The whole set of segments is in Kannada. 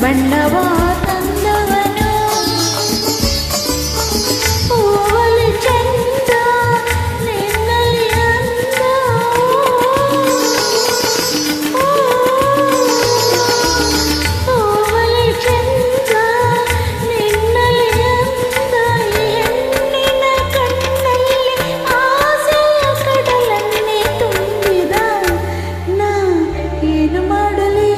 ಬಣ್ಣವ ತಂದವನು ಹೂವಲಿ ಚಂದ ನಿನ್ನಲ್ಲಿ ಅಂದ ಹೂವಲಿ ಚಂದ ನಿನ್ನಲ್ಲಿ ಅಂದ ಹೆಣ್ಣಿನ ಕಣ್ಣಲ್ಲಿ ಆಸೆಯ ಕಡಲನ್ನೇ ತುಂಬಿದ ನಾ ಏನು ಮಾಡಲಿ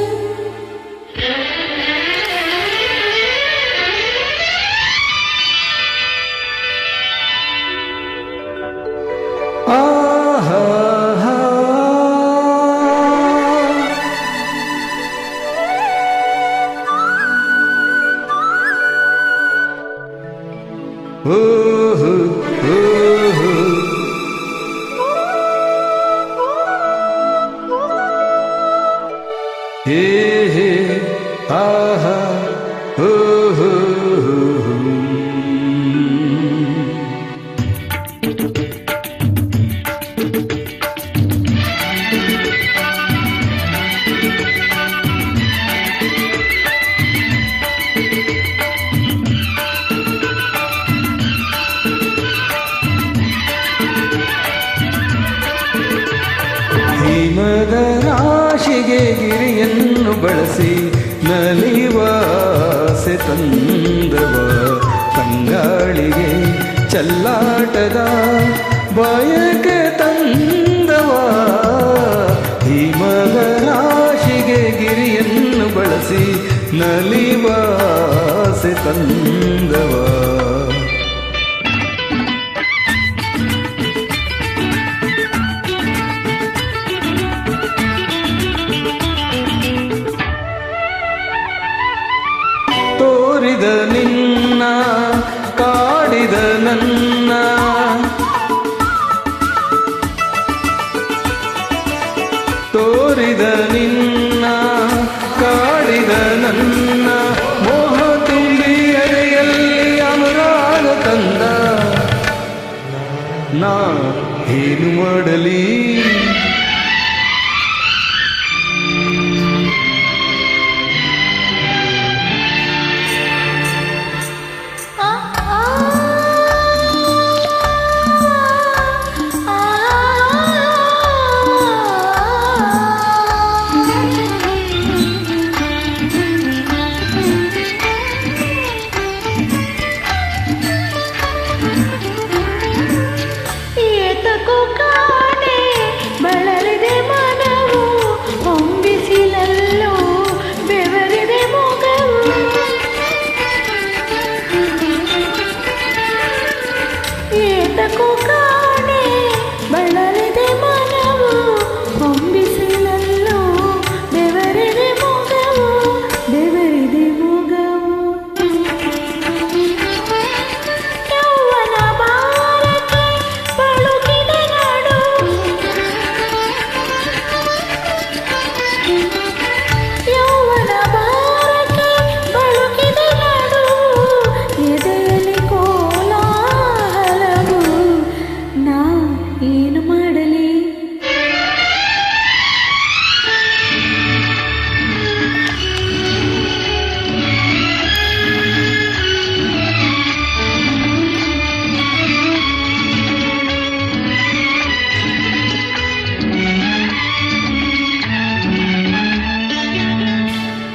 ಹಿಮದ ರಾಶಿಗೆ ಗಿರಿಯನ್ನು ಬಳಸಿ ನಲಿವಾಸೆ ತಂದವ ತಂಗಾಳಿಗೆ ಚಲ್ಲಾಟದ ಬಯಕೆ ತಂದವ ಹಿಮದ ರಾಶಿಗೆ ಗಿರಿಯನ್ನು ಬಳಸಿ ನಲಿವಾಸೆ ತಂದವ ತೋರಿದ ನಿನ್ನ ಕಾಡಿದ ನನ್ನ ತೋರಿದ ನಿನ್ನ ಕಾಡಿದ ನನ್ನ ಮೋಹ ತುಂಬಿ ಎದೆಯಲ್ಲಿ ಅನುರಾಗ ತಂದ ನಾ ಏನು ಮಾಡಲಿ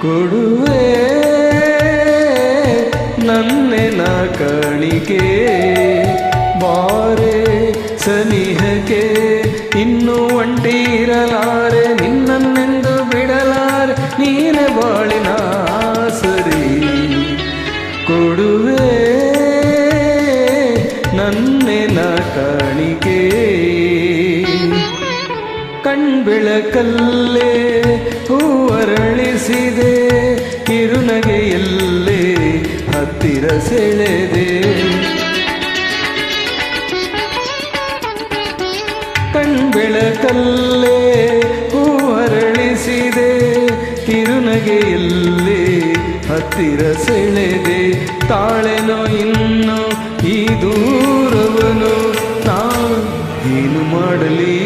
ಕೊಡುವೆ ನನ್ನೆನ ಕಾಣಿಕೆ ಬಾರೆ ಸನಿಹಕ್ಕೆ ಇನ್ನು ಒಂಟಿರಲಾರೆ ನಿನ್ನನ್ನೆಂದು ಬಿಡಲಾರೆ ನೀನೆ ಬಾಳಿನ ಸರಿ ಕೊಡುವೆ ನನ್ನೆನ ಕಾಣಿಕೆ ಕಣ್ಬೆಳಕಲ್ಲೇ ಹೂವರಳಿಸಿದೆ ಕಿರುನಗೆಯಲ್ಲೇ ಹತ್ತಿರ ಸೆಳೆದೆ ಕಣ್ಬೆಳಕಲ್ಲೇ ಹೂವರಳಿಸಿದೆ ಕಿರುನಗೆಯಲ್ಲೇ ಹತ್ತಿರ ಸೆಳೆದೆ ತಾಳೆನೋ ಇನ್ನು ಈ ದೂರವನು ನಾ ಏನು ಮಾಡಲಿ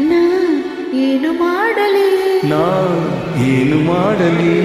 ನಾ ಏನು ಮಾಡಲಿ ನಾ ಏನು ಮಾಡಲಿ